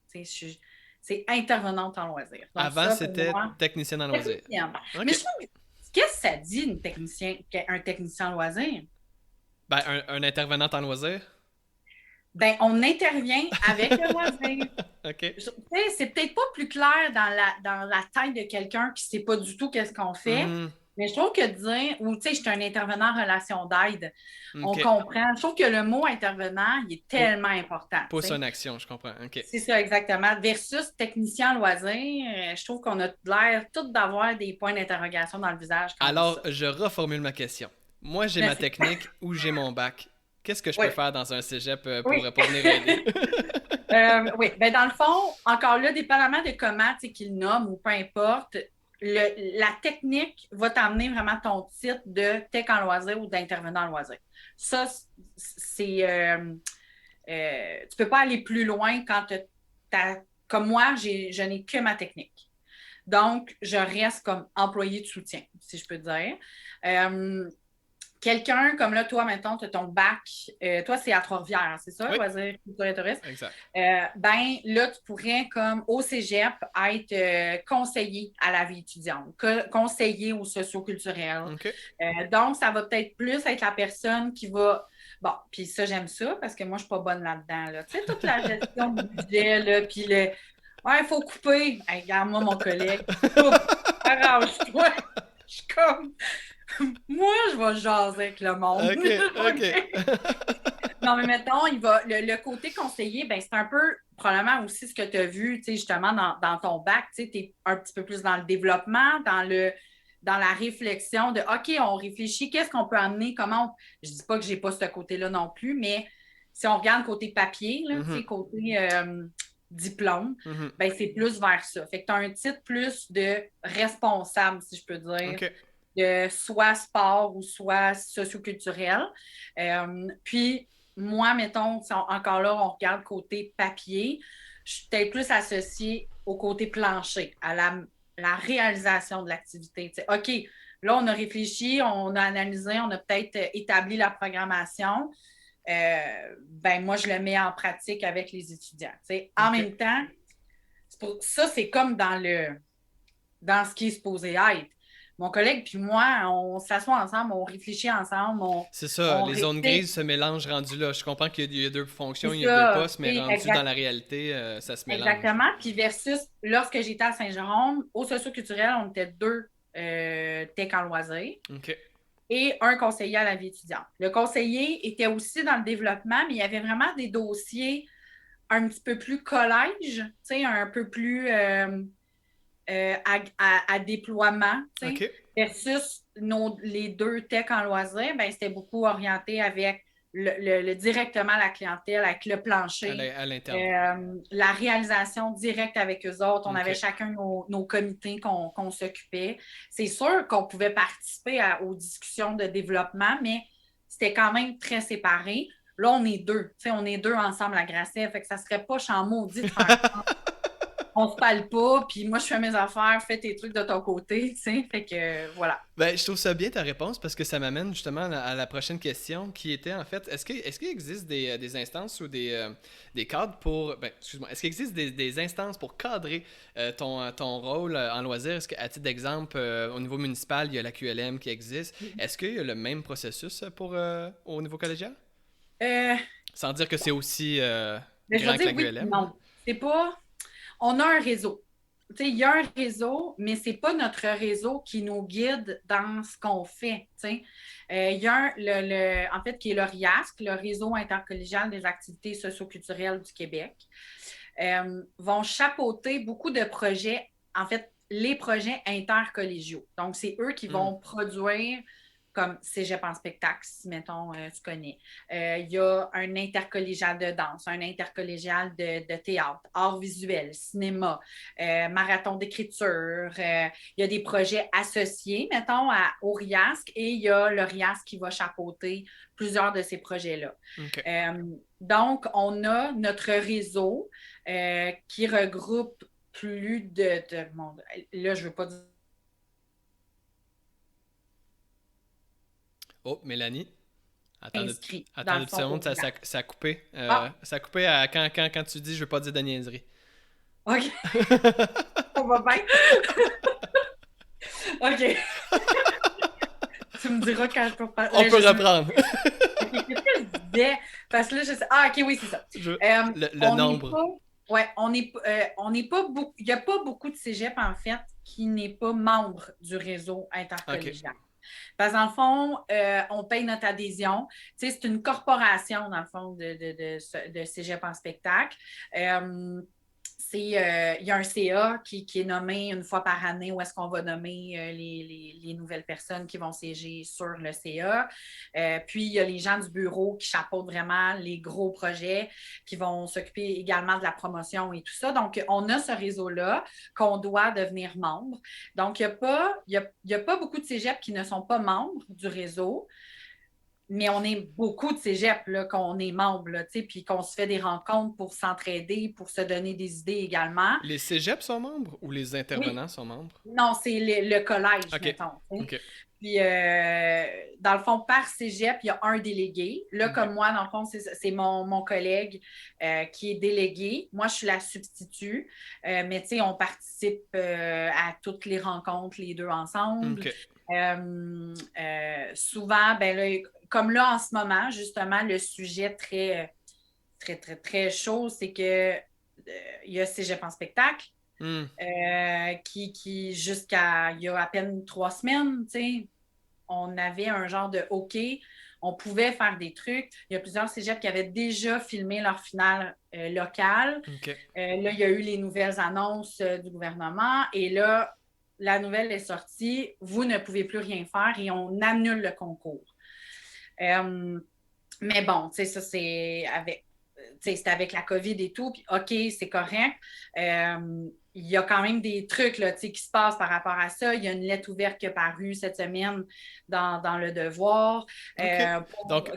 C'est intervenante en loisirs. Donc,
Avant,
ça, pour
c'était
moi,
technicien en loisir.
technicienne. Mais
OK.
je trouve, qu'est-ce que ça dit, un technicien en loisirs?
Ben, un intervenant en loisir?
Ben, on intervient avec le loisir.
OK.
C'est peut-être pas plus clair dans la tête de quelqu'un qui ne sait pas du tout qu'est-ce qu'on fait,
Hmm.
mais je trouve que dire, ou tu sais, je suis un intervenant en relation d'aide, on
OK.
comprend. Je trouve que le mot intervenant, il est
Pou-
tellement important.
Pousse une action, je comprends. OK.
C'est ça, exactement. Versus technicien en loisir, je trouve qu'on a l'air tout d'avoir des points d'interrogation dans le visage quand on dit
Alors,
ça.
je reformule ma question. Moi, j'ai ma
Merci.
technique ou j'ai mon bac. Qu'est-ce que je
Oui,
peux faire dans un cégep
oui.
pour venir aider?
Oui, ben dans le fond, encore là, dépendamment de comment tu sais, qu'il nomme ou peu importe, la technique va t'amener vraiment ton titre de tech en loisir ou d'intervenant en loisir. Ça, c'est. Tu peux pas aller plus loin quand comme moi, je n'ai que ma technique. Donc, je reste comme employé de soutien, si je peux dire. Euh, Quelqu'un comme là, toi, maintenant, tu as ton bac. Toi, c'est à Trois-Rivières, c'est ça,
Oui,
loisir, culture et tourisme?
exact.
Ben là, tu pourrais, comme au cégep, être conseiller à la vie étudiante, conseiller au socio-culturel.
OK.
Donc, ça va peut-être plus être la personne qui va. Bon, puis ça, j'aime ça parce que moi, je ne suis pas bonne là-dedans. Là. Tu sais, toute la gestion du budget, là, puis le. Ouais, il faut couper. Hey, regarde-moi, mon collègue. Coupe. Arrange-toi. Je suis comme. Moi, je vais jaser avec le monde.
OK, OK.
Non, mais mettons, le côté conseiller, ben, c'est un peu probablement aussi ce que tu as vu, tu sais, justement, dans ton bac, tu sais, es un petit peu plus dans le développement, dans la réflexion de OK, on réfléchit, qu'est-ce qu'on peut amener, je dis pas que j'ai pas ce côté-là non plus, mais si on regarde côté papier, là, tu
Mhm,
sais, côté diplôme,
mhm.
ben, c'est plus vers ça. Fait que tu as un titre plus de responsable, si je peux dire,
OK.
de soit sport ou soit socioculturel. Puis, moi, mettons, si encore là, on regarde côté papier, je suis peut-être plus associée au côté plancher, à la réalisation de l'activité. Tu sais, OK, là, on a réfléchi, on a analysé, on a peut-être établi la programmation. Ben, moi, je le mets en pratique avec les étudiants. Tu sais. En
OK.
même temps, ça, c'est comme dans ce qui est supposé être. Mon collègue puis moi, on s'assoit ensemble, on réfléchit ensemble,
C'est ça,
on
les zones grises
réfléchit.
se mélangent rendues là. Je comprends qu'il y a deux
C'est
fonctions, il y a deux
ça,
postes, mais
c'est
rendu dans la réalité, ça se mélange.
exactement. Puis versus lorsque j'étais à Saint-Jérôme, au socio-culturel, on était deux tech en loisirs
OK.
et un conseiller à la vie étudiante. Le conseiller était aussi dans le développement, mais il y avait vraiment des dossiers un petit peu plus collège, un peu plus à déploiement,
OK.
versus les deux tech en loisirs, ben, c'était beaucoup orienté avec directement la clientèle, avec le plancher,
À l'interne.
la réalisation directe avec eux autres. On avait
OK.
chacun nos comités qu'on s'occupait. C'est sûr qu'on pouvait participer aux discussions de développement, mais c'était quand même très séparé. Là, on est deux. Tu sais, on est deux ensemble à Grasset. Fait que ça serait pas champ maudit de faire ça. On se parle pas, puis moi, je fais mes affaires, fais tes trucs de ton côté, tu sais. Fait que, voilà.
Ben, je trouve ça bien ta réponse parce que ça m'amène justement à la prochaine question qui était en fait, est-ce qu'il existe des instances ou des cadres pour, ben, excuse-moi, est-ce qu'il existe des instances pour cadrer ton rôle en loisir? Est-ce qu'à titre d'exemple, au niveau municipal, il y a la QLM qui existe. Est-ce qu'il y a le même processus pour au niveau collégial?
Euh,
Sans dire que c'est aussi
mais je
grand
vais
que
dire
la
oui,
QLM.
non. C'est pas. On a un réseau. Tu sais, il y a un réseau, mais c'est pas notre réseau qui nous guide dans ce qu'on fait. Tu sais. Il y a en fait, qui est le RIASC, le Réseau intercollégial des activités socioculturelles du Québec, vont chapeauter beaucoup de projets, en fait, les projets intercollégiaux. Donc, c'est eux qui vont produire comme Cégep en spectacle, si, mettons, tu connais. Il y a un intercollégial de danse, un intercollégial de théâtre, art visuel, cinéma, marathon d'écriture. Il y a des projets associés, mettons, au RIASC, et il y a le RIASC qui va chapeauter plusieurs de ces projets-là.
Okay.
Donc, on a notre réseau qui regroupe plus de là, je ne veux pas dire.
Oh, Mélanie.
Inscrit dans
Attends
le
une
fond.
seconde, ça a coupé.
Ah,
Ça a coupé quand tu dis je veux pas dire de niaiserie.
OK. On va bien. OK. Tu me diras quand je peux parler.
On peut reprendre.
Qu'est-ce que je disais? Parce que là, je sais. Ah, OK, oui, c'est ça.
Le nombre.
On n'est pas beaucoup. Il n'y a pas beaucoup de cégep, en fait, qui n'est pas membre du réseau intercollégial. Okay. Parce que dans le fond, on paye notre adhésion. Tu sais, c'est une corporation, dans le fond, de cégep en spectacle. Il y a un CA qui est nommé une fois par année où est-ce qu'on va nommer les nouvelles personnes qui vont siéger sur le CA. Puis, il y a les gens du bureau qui chapeautent vraiment les gros projets, qui vont s'occuper également de la promotion et tout ça. Donc, on a ce réseau-là qu'on doit devenir membre. Donc, il n'y a pas beaucoup de cégeps qui ne sont pas membres du réseau. Mais on est beaucoup de cégep qu'on est membre, puis qu'on se fait des rencontres pour s'entraider, pour se donner des idées également.
Les cégeps sont membres ou les intervenants sont membres?
Non, c'est le collège, mettons. Okay. Puis, dans le fond, par cégep, il y a un délégué. Là, comme moi, dans le fond, c'est mon collègue qui est délégué. Moi, je suis la substitut. Mais, tu sais, on participe à toutes les rencontres, les deux ensemble. Souvent, ben là, comme là, en ce moment, justement, le sujet très, très, très, très chaud, c'est que il y a Cégep en spectacle qui jusqu'à il y a à peine 3 semaines, tu sais, on avait un genre de OK, on pouvait faire des trucs. Il y a plusieurs cégeps qui avaient déjà filmé leur finale locale. Là, il y a eu les nouvelles annonces du gouvernement et là, la nouvelle est sortie, vous ne pouvez plus rien faire et on annule le concours. Mais bon, tu sais, ça, c'est avec la COVID et tout, puis OK, c'est correct. Il y a quand même des trucs là, qui se passent par rapport à ça. Il y a une lettre ouverte qui est parue cette semaine dans Le Devoir.
Donc,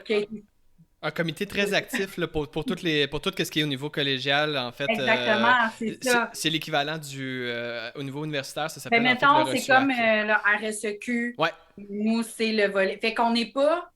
un comité très actif là, pour tout ce qui est au niveau collégial, en fait.
Exactement, c'est ça.
C'est l'équivalent au niveau universitaire, ça s'appelle
en fait le RESUAC. C'est comme le RSEQ.
Ouais.
Nous, c'est le volet. Fait qu'on n'est pas...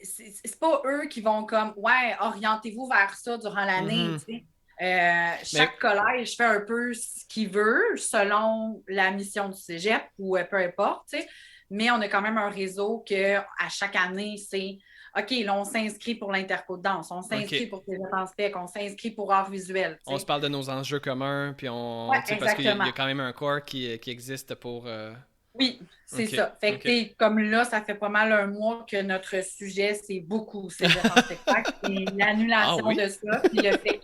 C'est pas eux qui vont comme, ouais, orientez-vous vers ça durant l'année, tu sais. Chaque collège fait un peu ce qu'il veut selon la mission du cégep ou peu importe, tu sais. Mais on a quand même un réseau que à chaque année, c'est OK, là, on s'inscrit pour l'interco de danse, on s'inscrit pour Cégep en spec, on s'inscrit pour art visuel.
On se parle de nos enjeux communs, puis parce qu'il y a quand même un corps qui existe pour...
Oui, c'est ça. Fait que, comme là, ça fait pas mal un mois que notre sujet, c'est beaucoup Cégep en spectacle. Et l'annulation de ça, puis le fait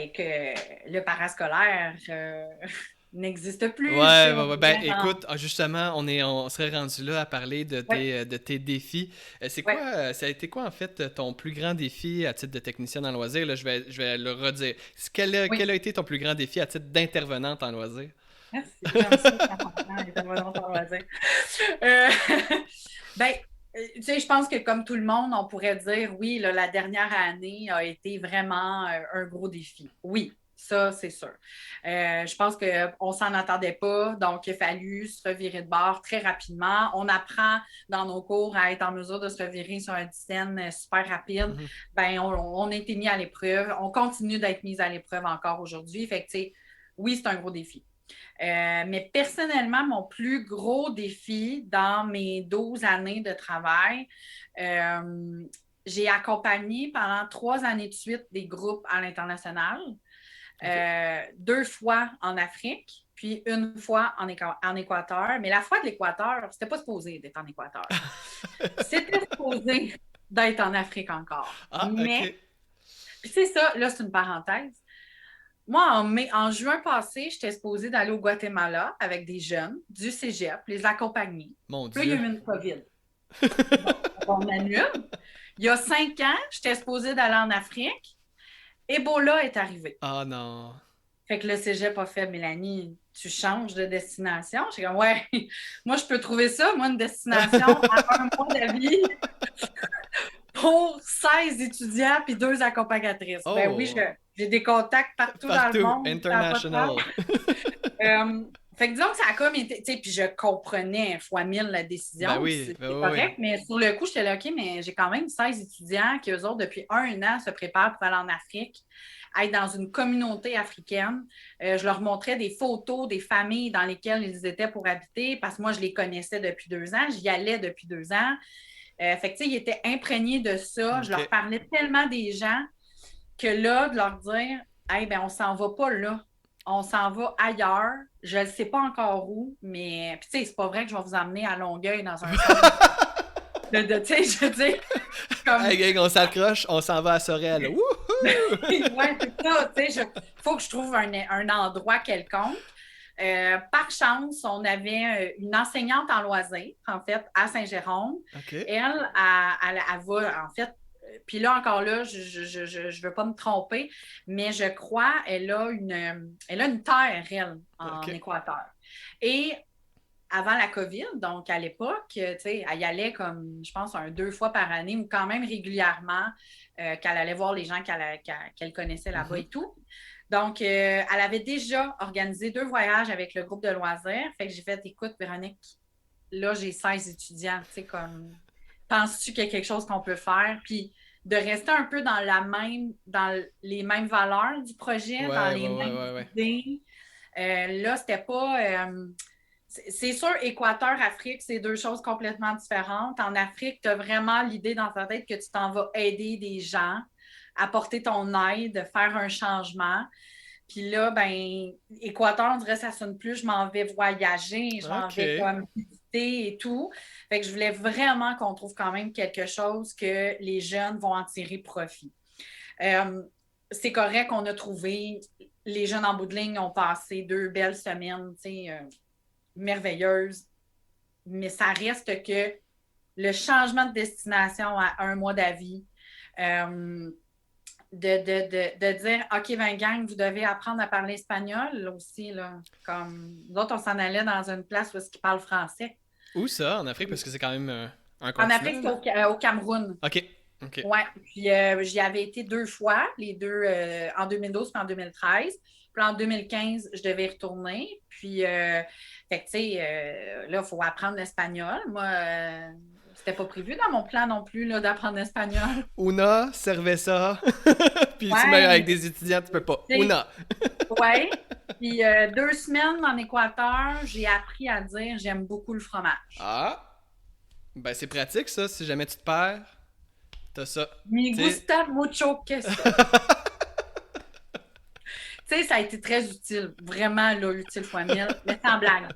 que le parascolaire n'existe plus.
Ouais. Ben, écoute, justement, on serait rendu là à parler de tes défis. Ça a été quoi, en fait, ton plus grand défi à titre de technicienne en loisir? Là, je vais le redire. Quel a été ton plus grand défi à titre d'intervenante en loisir?
Merci. J'aime ça, c'est important, les intervenantes en loisir. Ben, tu tu sais, je pense que comme tout le monde, on pourrait dire, oui, là, la dernière année a été vraiment un gros défi. Oui, ça, c'est sûr. Je pense qu'on ne s'en attendait pas, donc il a fallu se revirer de bord très rapidement. On apprend dans nos cours à être en mesure de se revirer sur un dizaine super rapide.
Mhm.
Ben, on a été mis à l'épreuve. On continue d'être mis à l'épreuve encore aujourd'hui. Fait que, tu sais, oui, c'est un gros défi. Mais personnellement, mon plus gros défi dans mes 12 années de travail, j'ai accompagné pendant 3 années de suite des groupes à l'international,
OK.
2 fois en Afrique, puis une fois en Équateur. Mais la fois de l'Équateur, c'était pas supposé d'être en Équateur. C'était supposé d'être en Afrique encore.
Ah,
Mais,
OK.
puis c'est ça, là, c'est une parenthèse. Moi, en juin passé, j'étais supposée d'aller au Guatemala avec des jeunes du cégep, les accompagner.
Mon
Puis là, il y
Dieu.
a eu une COVID. Bon, on annule. Il y a 5 ans, j'étais supposée d'aller en Afrique. Ebola est arrivé.
Ah non.
Fait que le cégep a fait, Mélanie, tu changes de destination. J'ai comme, ouais, moi, je peux trouver ça, moi, une destination à un mois d'avis pour 16 étudiants puis 2 accompagnatrices. Ben oui,
Oh,
j'ai des contacts partout dans le
partout,
monde, ça n'a pas de
international.
sens. Fait que disons que ça a comme été, tu sais, puis je comprenais fois mille la
Ben
décision, puis
oui, ben
c'est
oui, oui.
correct, mais sur le coup, j'étais là, OK, mais j'ai quand même 16 étudiants qui, eux autres, depuis 1 an, se préparent pour aller en Afrique, être dans une communauté africaine. Je leur montrais des photos des familles dans lesquelles ils étaient pour habiter, parce que moi, je les connaissais depuis 2 ans, j'y allais depuis 2 ans. Fait que, tu sais, ils étaient imprégnés de ça. Je leur
OK.
parlais tellement des gens que là, de leur dire, hey, ben, on s'en va pas là. On s'en va ailleurs. Je ne sais pas encore où, mais puis, tu sais, c'est pas vrai que je vais vous emmener à Longueuil dans un centre tu sais, je veux dire,
Hey
comme,
gang, on s'accroche, on s'en va à Sorel. Wouhou!
ouais, c'est ça, tu sais, il faut que je trouve un endroit quelconque. Par chance, on avait une enseignante en loisirs, en fait, à Saint-Jérôme.
OK.
Elle va, en fait, puis là, encore là, je veux pas me tromper, mais je crois elle a une terre, elle, en
OK.
Équateur. Et avant la COVID, donc à l'époque, tu sais, elle y allait comme, je pense, 2 fois par année ou quand même régulièrement, qu'elle allait voir les gens qu'elle connaissait là-bas
Mhm.
et tout. Donc, elle avait déjà organisé 2 voyages avec le groupe de loisirs. Fait que j'ai fait, écoute, Véronique, là, j'ai 16 étudiants, tu sais, comme, penses-tu qu'il y a quelque chose qu'on peut faire? Puis de rester un peu dans les mêmes valeurs du projet, dans
Ouais, ouais,
les
ouais,
mêmes
ouais, ouais.
idées. Là, c'était pas. C'est sûr, Équateur-Afrique, c'est 2 choses complètement différentes. En Afrique, tu as vraiment l'idée dans ta tête que tu t'en vas aider des gens, apporter ton aide, faire un changement. Puis là, ben, Équateur, on dirait que ça sonne plus, je m'en vais voyager, je m'en vais
OK.
comme visiter et tout. Fait que je voulais vraiment qu'on trouve quand même quelque chose que les jeunes vont en tirer profit. Euh, c'est correct qu'on a trouvé, les jeunes en bout de ligne ont passé 2 belles semaines, tu sais, merveilleuses, mais ça reste que le changement de destination à un mois d'avis, euh, de dire, OK, ben gang, vous devez apprendre à parler espagnol là aussi. Là, comme nous autres, on s'en allait dans une place où ils parlent français.
Où ça, en Afrique? Parce que c'est quand même un
En Afrique,
continent,
c'est
là.
au Cameroun.
OK. OK.
Ouais, puis j'y avais été 2 fois, les deux en 2012 puis en 2013. Puis en 2015, je devais y retourner. Puis, fait que, tu sais, là, il faut apprendre l'espagnol. Moi, c'était pas prévu dans mon plan non plus, là, d'apprendre l'espagnol.
Una, cerveza. Puis tu mets avec
Ouais,
des étudiants, tu peux pas.
tu sais,
Una.
ouais. Puis 2 semaines en Équateur, j'ai appris à dire j'aime beaucoup le fromage.
Ah. Ben c'est pratique ça, si jamais tu te perds, t'as ça.
Me
Tu sais.
gusta mucho queso. Tu sais, ça a été très utile, vraiment là, utile fois mille, mais sans blague.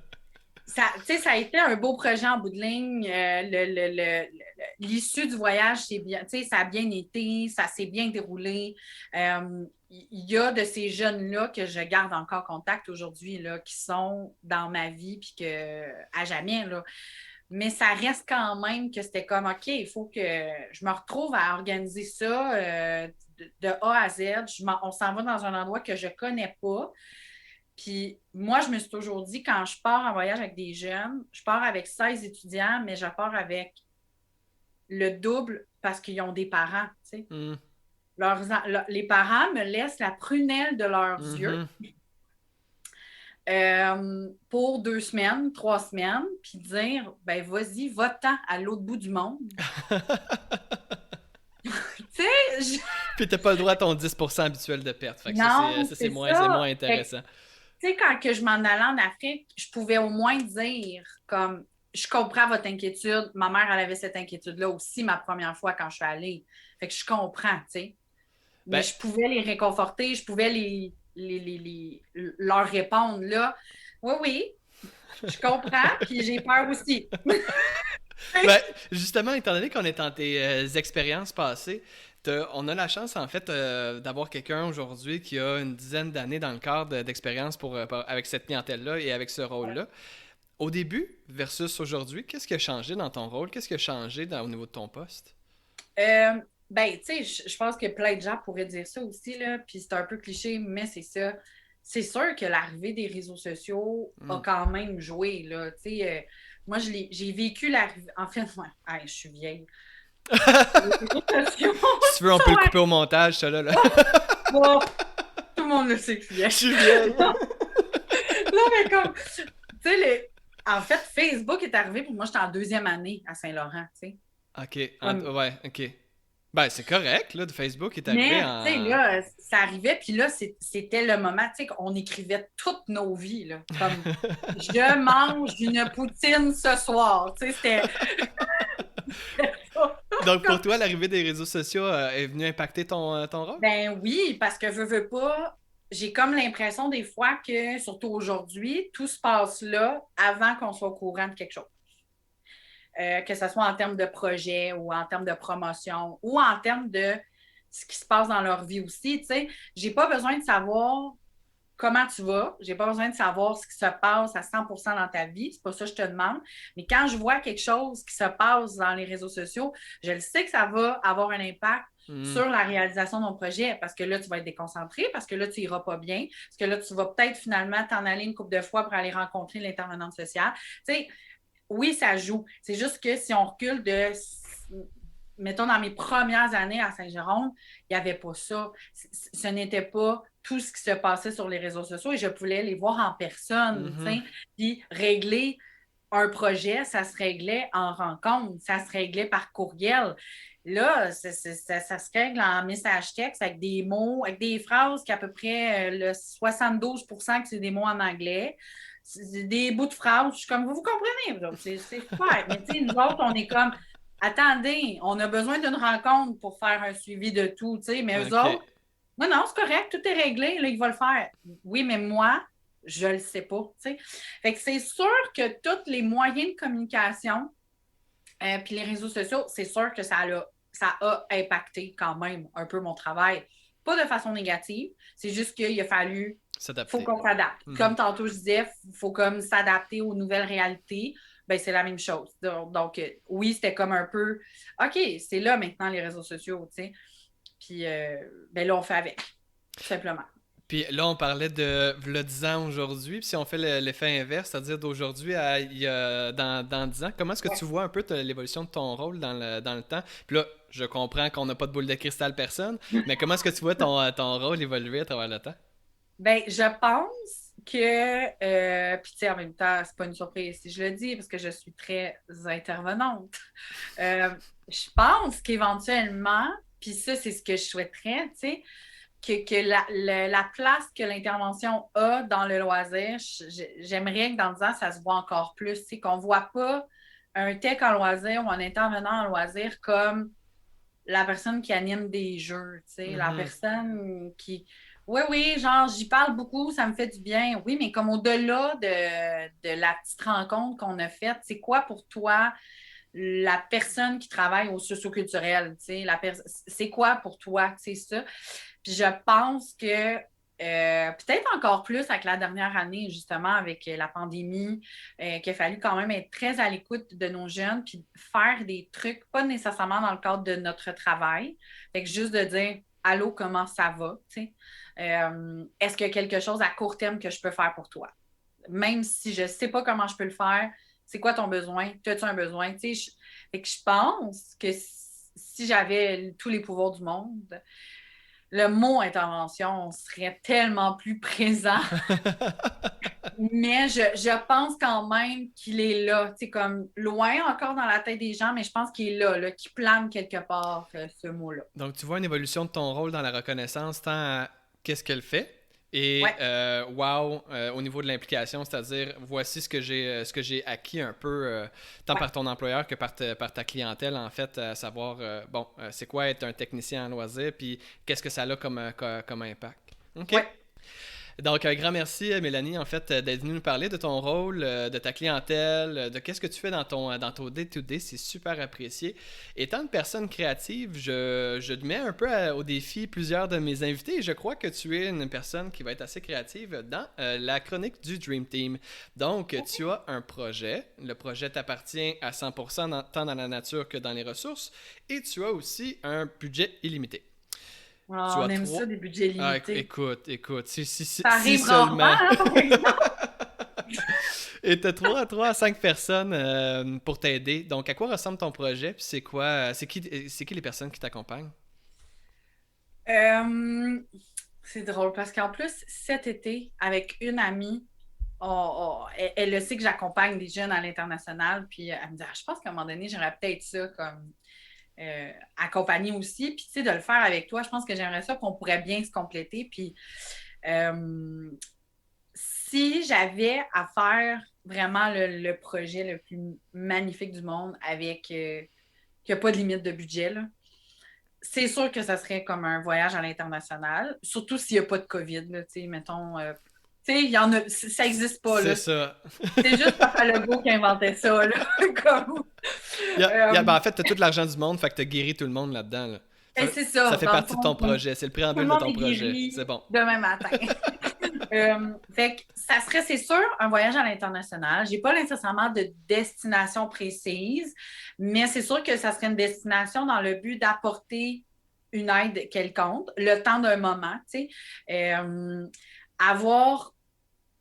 Ça a été un beau projet en bout de ligne. L'issue du voyage, c'est bien, ça a bien été, ça s'est bien déroulé. Il y a de ces jeunes-là que je garde encore contact aujourd'hui, là, qui sont dans ma vie, puis que à jamais, là. Mais ça reste quand même que c'était comme, OK, il faut que je me retrouve à organiser ça de A à Z. On s'en va dans un endroit que je ne connais pas. Puis moi, je me suis toujours dit, quand je pars en voyage avec des jeunes, je pars avec 16 étudiants, mais je pars avec le double parce qu'ils ont des parents, tu sais.
Mm.
Les parents me laissent la prunelle de leurs yeux
Mhm.
pour 2 semaines, 3 semaines, puis dire, ben vas-y, va-t'en à l'autre bout du monde. Tu sais,
Puis t'as pas le droit à ton 10% habituel de perte. Fait que
non,
c'est
c'est
moins
ça. Fait que,
intéressant.
tu sais, quand que je m'en allais en Afrique, je pouvais au moins dire, comme, je comprends votre inquiétude. Ma mère, elle avait cette inquiétude-là aussi ma première fois quand je suis allée. Fait que je comprends, tu sais. Mais
Ben,
je pouvais les réconforter, je pouvais leur répondre là. Oui, oui, je comprends, puis j'ai peur aussi.
ben, justement, étant donné qu'on est dans tes expériences passées, on a la chance, en fait, d'avoir quelqu'un aujourd'hui qui a une dizaine d'années dans le cadre d'expérience avec cette clientèle-là et avec ce rôle-là. Au début versus aujourd'hui, qu'est-ce qui a changé dans ton rôle? Qu'est-ce qui a changé au niveau de ton poste?
Euh, ben, tu sais, je pense que plein de gens pourraient dire ça aussi, là, puis c'est un peu cliché, mais c'est ça. C'est sûr que l'arrivée des réseaux sociaux a
Hmm.
quand même joué, là. Tu sais, moi, j'ai vécu l'arrivée. En fait, ouais, hey, je suis vieille. Les réseaux sociaux
Si tu veux, on peut le couper au montage, ça là.
bon, tout le monde le sait que je suis
Je
vieille.
suis vieille.
Non, mais comme, tu sais, en fait, Facebook est arrivé, pour moi, j'étais en 2e année à Saint-Laurent, tu sais.
Ok,
Comme,
ouais, ok. Ben, c'est correct, là, de Facebook est arrivé
mais, tu sais,
en.
là, ça arrivait, puis là, c'était le moment, tu sais, qu'on écrivait toutes nos vies, là. Comme, je mange une poutine ce soir, tu sais, c'était ça.
Donc, pour
Comme,
toi, l'arrivée des réseaux sociaux est venue impacter ton rôle?
ben oui, parce que veux pas, j'ai comme l'impression des fois que, surtout aujourd'hui, tout se passe là avant qu'on soit au courant de quelque chose. Que ce soit en termes de projet ou en termes de promotion ou en termes de ce qui se passe dans leur vie aussi. Tu sais, j'ai pas besoin de savoir comment tu vas, j'ai pas besoin de savoir ce qui se passe à 100% dans ta vie, c'est pas ça que je te demande. Mais quand je vois quelque chose qui se passe dans les réseaux sociaux, je le sais que ça va avoir un impact
Hmm.
sur la réalisation de mon projet parce que là, tu vas être déconcentré, parce que là, tu iras pas bien, parce que là, tu vas peut-être finalement t'en aller une couple de fois pour aller rencontrer l'intervenante sociale. Tu sais, oui, ça joue. C'est juste que si on recule mettons, dans mes premières années à Saint-Jérôme, il n'y avait pas ça. Ce n'était pas tout ce qui se passait sur les réseaux sociaux et je pouvais les voir en personne, tu
Mhm.
sais, puis régler un projet, ça se réglait en rencontre, ça se réglait par courriel. Là, ça se règle en message texte avec des mots, avec des phrases qui à peu près le 72% que c'est des mots en anglais. C'est des bouts de phrases. Je suis comme, vous comprenez, c'est super. Mais tu sais, nous autres, on est comme, attendez, on a besoin d'une rencontre pour faire un suivi de tout, tu sais. Mais eux
Ok.
autres, non, non, c'est correct, tout est réglé, là, ils vont le faire. Oui, mais moi, je le sais pas, tu sais. Fait que c'est sûr que tous les moyens de communication, puis les réseaux sociaux, c'est sûr que ça a impacté quand même un peu mon travail. Pas de façon négative, c'est juste qu'il a fallu, faut
S'adapter.
qu'on s'adapte.
Mhm.
Comme tantôt je disais, il faut comme s'adapter aux nouvelles réalités. Ben, c'est la même chose. Donc, oui, c'était comme un peu, OK, c'est là maintenant les réseaux sociaux, tu sais. Puis, ben là, on fait avec, tout simplement.
Puis là, on parlait de v'là 10 ans aujourd'hui. Puis si on fait l'effet inverse, c'est-à-dire d'aujourd'hui à dans 10 ans, comment est-ce que
Ouais.
tu vois un peu l'évolution de ton rôle dans le temps? Puis là, je comprends qu'on n'a pas de boule de cristal personne, mais comment est-ce que tu vois ton rôle évoluer à travers le temps?
Ben, je pense que, puis tu sais, en même temps, c'est pas une surprise si je le dis, parce que je suis très intervenante. Euh, je pense qu'éventuellement, puis ça, c'est ce que je souhaiterais, tu sais, que la place que l'intervention a dans le loisir, j'aimerais que dans 10 ans, ça se voit encore plus, tu sais, qu'on voit pas un tech en loisir ou un intervenant en loisir comme la personne qui anime des jeux, tu sais, la
Mhm.
personne qui. Oui, oui, genre, j'y parle beaucoup, ça me fait du bien. Oui, mais comme au-delà de la petite rencontre qu'on a faite, c'est quoi pour toi la personne qui travaille au socioculturel, tu sais, c'est quoi pour toi, c'est ça? Puis je pense que peut-être encore plus avec la dernière année, justement, avec la pandémie, qu'il a fallu quand même être très à l'écoute de nos jeunes, puis faire des trucs, pas nécessairement dans le cadre de notre travail. Fait que juste de dire allô, comment ça va? Tu sais? Est-ce qu'il y a quelque chose à court terme que je peux faire pour toi? Même si je ne sais pas comment je peux le faire, c'est quoi ton besoin? As-tu un besoin? Tu sais, Fait que je pense que si j'avais tous les pouvoirs du monde, le mot intervention serait tellement plus présent. Mais je pense quand même qu'il est là, tu sais, comme loin encore dans la tête des gens, mais je pense qu'il est là, qui plane quelque part, ce mot-là.
Donc, tu vois une évolution de ton rôle dans la reconnaissance, tant à qu'est-ce qu'elle fait et
Ouais,
wow, au niveau de l'implication, c'est-à-dire voici ce que j'ai acquis un peu tant
ouais,
par ton employeur que par ta clientèle en fait, à savoir c'est quoi être un technicien en loisir puis qu'est-ce que ça a comme comme impact. OK.
ouais.
Donc, un grand merci, Mélanie, en fait, d'être venue nous parler de ton rôle, de ta clientèle, de qu'est-ce que tu fais dans ton day-to-day. C'est super apprécié. Étant une personne créative, je te mets un peu au défi plusieurs de mes invités et je crois que tu es une personne qui va être assez créative dans la chronique du Dream Team. Donc, tu as un projet. Le projet t'appartient à 100% tant dans la nature que dans les ressources et tu as aussi un budget illimité. Tu
Ah, on
as
aime
trois.
ça, des budgets
Ah,
limités.
écoute,
Ça
si
arrive rarement,
seulement.
hein, par exemple.
Et t'as 3 à 5 personnes pour t'aider. Donc, à quoi ressemble ton projet? Puis c'est quoi, c'est qui les personnes qui t'accompagnent?
Euh, c'est drôle parce qu'en plus, cet été, avec une amie, elle le sait que j'accompagne des jeunes à l'international, puis elle me dit, ah, je pense qu'à un moment donné, j'aimerais peut-être ça comme accompagner aussi, puis tu sais, de le faire avec toi, je pense que j'aimerais ça qu'on pourrait bien se compléter, puis euh, si j'avais à faire vraiment le projet le plus magnifique du monde avec qu'il n'y a pas de limite de budget, là, c'est sûr que ça serait comme un voyage à l'international, surtout s'il n'y a pas de COVID, là, mettons. Tu sais, il y en a, ça n'existe pas,
C'est
là.
ça.
C'est juste Papa Legault qui inventait ça, là. Comme,
Ben, en fait, t'as tout l'argent du monde, fait que t'as guéri tout le monde là-dedans. Là.
c'est
Ça
ça,
fait
dans le
partie de
fond,
ton projet. C'est le
tout le
préambule de
monde
ton
est
projet. C'est
guéri
bon.
demain matin. Fait que ça serait, c'est sûr, un voyage à l'international. J'ai pas nécessairement de destination précise, mais c'est sûr que ça serait une destination dans le but d'apporter une aide quelconque, le temps d'un moment, tu sais. Avoir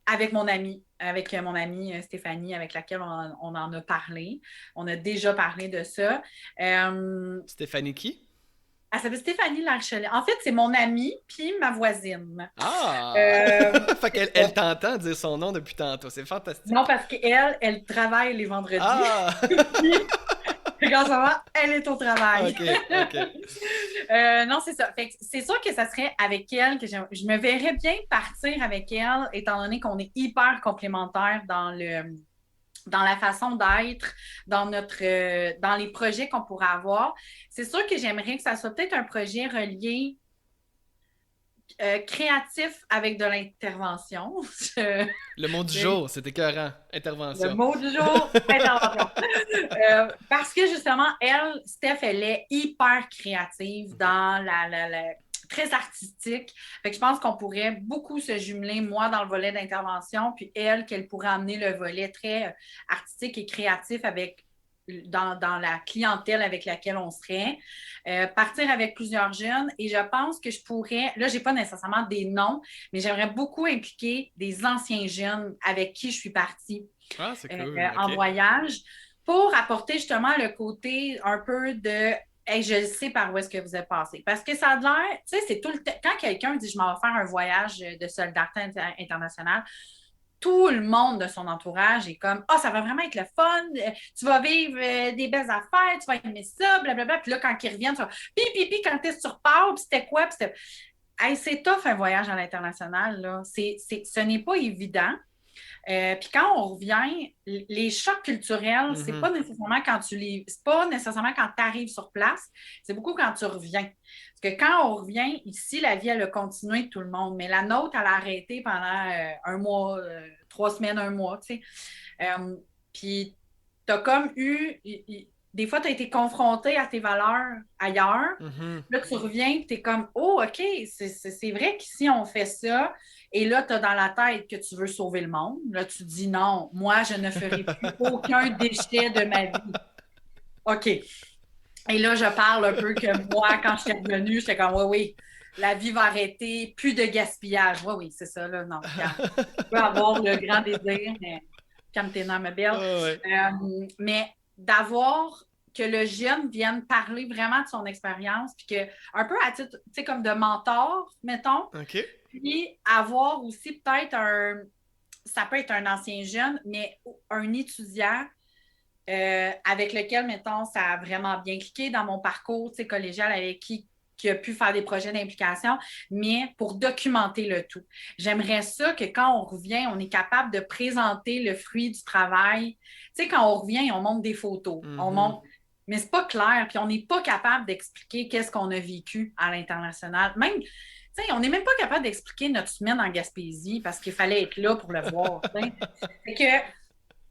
avec mon amie Stéphanie, avec laquelle on en a parlé. On a déjà parlé de ça.
Stéphanie qui?
Elle s'appelle Stéphanie Larchelet. En fait, c'est mon amie puis ma voisine.
Ah! Fait
C'est
qu'elle
ça.
elle t'entend dire son nom depuis tantôt. C'est
Non,
fantastique.
parce qu'elle, elle travaille les vendredis.
Ah!
Puis, quand ça va, elle est au travail.
Ok, ok.
Non, c'est ça. Fait que c'est sûr que ça serait avec elle que je me verrais bien partir avec elle, étant donné qu'on est hyper complémentaires dans la façon d'être, dans les projets qu'on pourrait avoir. C'est sûr que j'aimerais que ça soit peut-être un projet relié créatif avec de l'intervention.
Le mot du jour, c'est écœurant.
Le
Intervention.
mot du jour, intervention. Parce que justement, elle, Steph, elle est hyper créative dans très artistique. Fait que je pense qu'on pourrait beaucoup se jumeler, moi, dans le volet d'intervention, puis elle, qu'elle pourrait amener le volet très artistique et créatif dans la clientèle avec laquelle on serait. Partir avec plusieurs jeunes et je pense que je pourrais, là, je n'ai pas nécessairement des noms, mais j'aimerais beaucoup impliquer des anciens jeunes avec qui je suis partie
Ah, c'est cool.
en
Ok.
voyage pour apporter justement le côté un peu de hey, je sais par où est-ce que vous êtes passé. Parce que ça a l'air, tu sais, c'est tout le temps. Quand quelqu'un dit je m'en vais faire un voyage de solidarité internationale, tout le monde de son entourage est comme ah, oh, ça va vraiment être le fun, tu vas vivre des belles affaires, tu vas aimer ça, blablabla. Puis là, quand ils reviennent, tu vas puis, quand t'es sur part, puis c'était quoi? Puis c'était... Hey, c'est tough un voyage à l'international, là. Ce n'est pas évident. Puis quand on revient, les chocs culturels,
Mhm.
c'est pas nécessairement quand tu arrives sur place, c'est beaucoup quand tu reviens. Parce que quand on revient, ici, la vie, elle a continué de tout le monde, mais la nôtre, elle a arrêté pendant un mois, 3 semaines, un mois, tu sais. Puis tu as comme des fois, tu as été confronté à tes valeurs ailleurs.
Mhm.
Là, tu reviens et tu es comme, oh, OK, c'est vrai qu'ici, on fait ça. Et là, tu as dans la tête que tu veux sauver le monde. Là, tu dis non, moi, je ne ferai plus aucun déchet de ma vie. OK. Et là, je parle un peu que moi, quand je suis revenue, j'étais comme, oui, oui, la vie va arrêter, plus de gaspillage. Oui, oui, c'est ça, là. Non, regarde. Tu peux avoir le grand désir, mais calme tes nerfs, ma belle.
Ah ouais.
Mais d'avoir que le jeune vienne parler vraiment de son expérience, puis que, un peu à titre, tu sais, comme de mentor, mettons,
OK.
puis avoir aussi peut-être ça peut être un ancien jeune, mais un étudiant avec lequel, mettons, ça a vraiment bien cliqué dans mon parcours, tu sais, collégial, avec qui a pu faire des projets d'implication, mais pour documenter le tout. J'aimerais ça que quand on revient, on est capable de présenter le fruit du travail. Tu sais, quand on revient, on montre des photos, on montre, mais c'est pas clair, puis on n'est pas capable d'expliquer qu'est-ce qu'on a vécu à l'international. Même, tu sais, on n'est même pas capable d'expliquer notre semaine en Gaspésie parce qu'il fallait être là pour le voir. Fait que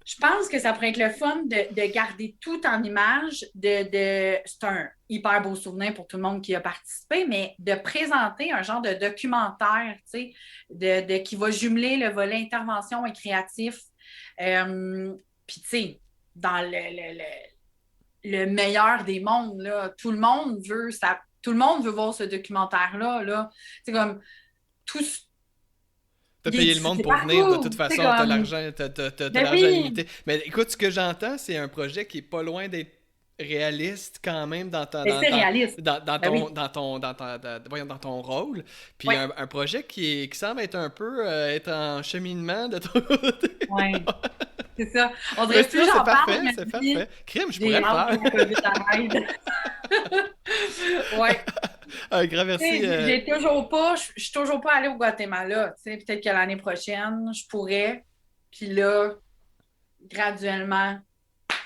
je pense que ça pourrait être le fun de garder tout en image. C'est un hyper beau souvenir pour tout le monde qui a participé, mais de présenter un genre de documentaire, tu sais, qui va jumeler le volet intervention et créatif. Puis, tu sais, dans le meilleur des mondes, là, tout le monde veut voir ce documentaire-là. Là. C'est comme tout.
T'as payé le monde pour venir, de toute façon, t'as l'argent, t'as l'argent limité. Mais écoute, ce que j'entends, c'est un projet qui est pas loin d'être réaliste quand même dans ton rôle. Puis un projet qui semble être un peu être en cheminement de ton côté.
Oui, c'est ça. On dirait plus j'en parle, mais
c'est parfait. Crime, je pourrais le faire.
Ouais.
Un grand merci.
Je suis toujours pas allée au Guatemala. Peut-être que l'année prochaine, je pourrais. Puis là, graduellement,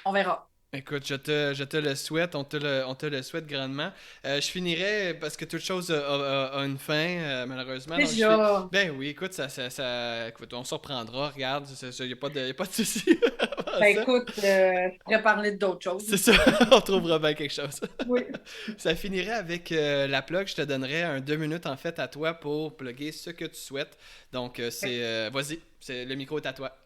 on verra.
Écoute, je te le souhaite, on te le souhaite grandement. Je finirai parce que toute chose a une fin, malheureusement.
Déjà.
Ben oui, écoute, écoute, on se reprendra, regarde, il n'y a pas de souci.
Écoute, je pourrais parler d'autres choses.
C'est ça, on trouvera bien quelque chose.
Oui.
Ça finirait avec la plug, je te donnerais 2 minutes en fait à toi pour plugger ce que tu souhaites. Donc, vas-y, le micro est à toi.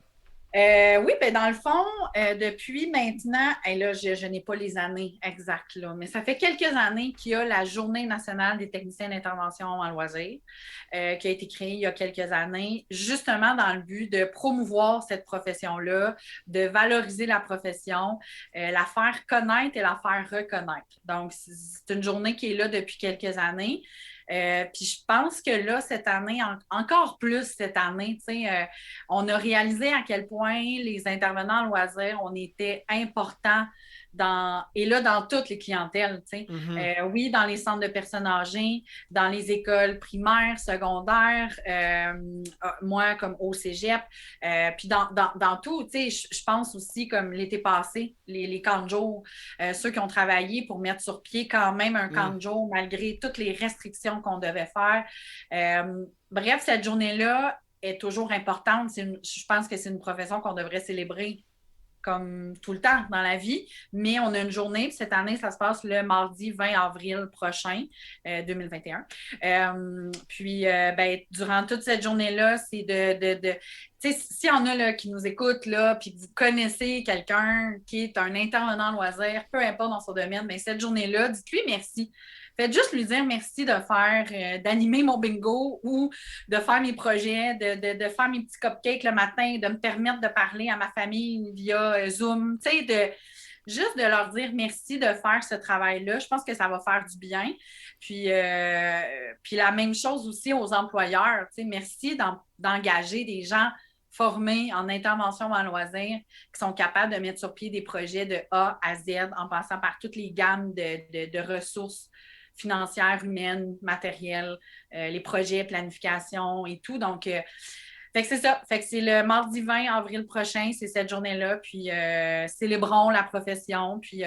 Oui, ben dans le fond, depuis maintenant, et là, je n'ai pas les années exactes, là, mais ça fait quelques années qu'il y a la Journée nationale des techniciens d'intervention en loisirs, qui a été créée il y a quelques années, justement dans le but de promouvoir cette profession-là, de valoriser la profession, la faire connaître et la faire reconnaître. Donc, c'est une journée qui est là depuis quelques années. Puis je pense que là, cette année, encore plus cette année, on a réalisé à quel point les intervenants en loisirs, on était importants dans toutes les clientèles. Oui, dans les centres de personnes âgées, dans les écoles primaires, secondaires, moi, comme au cégep, puis dans tout, je pense aussi, comme l'été passé, les camps de jour, ceux qui ont travaillé pour mettre sur pied quand même un camp de jour, malgré toutes les restrictions qu'on devait faire. Bref, cette journée-là est toujours importante. Je pense que c'est une profession qu'on devrait célébrer comme tout le temps dans la vie, mais on a une journée, puis cette année, ça se passe le mardi 20 avril prochain, 2021. Puis, durant toute cette journée-là, c'est tu sais, s'il y en a là, qui nous écoutent, là, puis que vous connaissez quelqu'un qui est un intervenant loisir, peu importe dans son domaine, mais cette journée-là, dites-lui merci. Faites juste lui dire merci d'animer mon bingo ou de faire mes projets, de faire mes petits cupcakes le matin, de me permettre de parler à ma famille via Zoom, tu sais, juste de leur dire merci de faire ce travail-là. Je pense que ça va faire du bien. Puis la même chose aussi aux employeurs, tu sais, merci d'engager des gens formés en intervention en loisirs qui sont capables de mettre sur pied des projets de A à Z en passant par toutes les gammes de ressources financières, humaines, matérielles, les projets, planification et tout. Donc, fait que c'est ça. Fait que c'est le mardi 20 avril prochain, c'est cette journée-là. Puis, célébrons la profession. Puis,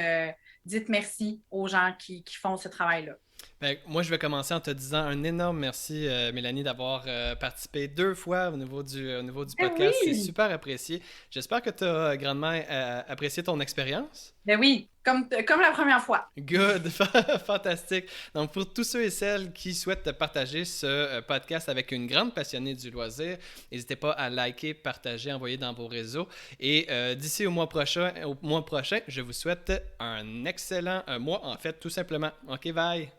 dites merci aux gens qui font ce travail-là.
Ben, moi, je vais commencer en te disant un énorme merci, Mélanie, d'avoir participé 2 fois au niveau du podcast.
Oui.
C'est super apprécié. J'espère que tu as grandement apprécié ton expérience.
Ben oui, comme la première fois.
Good, fantastique. Donc, pour tous ceux et celles qui souhaitent partager ce podcast avec une grande passionnée du loisir, n'hésitez pas à liker, partager, envoyer dans vos réseaux. Et d'ici au mois prochain, je vous souhaite un excellent mois, en fait, tout simplement. OK, bye!